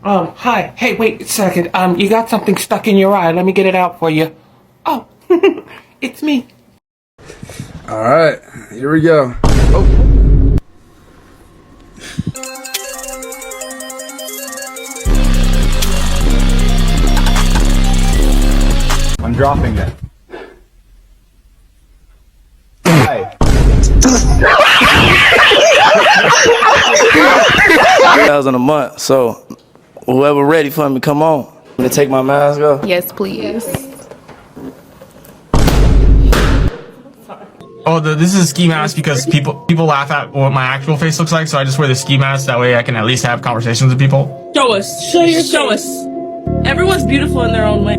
Hi. Hey, wait a second. You got something stuck in your eye. Let me get it out for you. Oh, it's me. All right, here we go. Oh. I'm dropping it. Hi. 1,000 a month, so whoever ready for me, come on. I'm gonna take my mask off. Yes, please. Oh, this is a ski mask because people laugh at what my actual face looks like, so I just wear the ski mask. That way I can at least have conversations with people. Show us. Show us. Everyone's beautiful in their own way.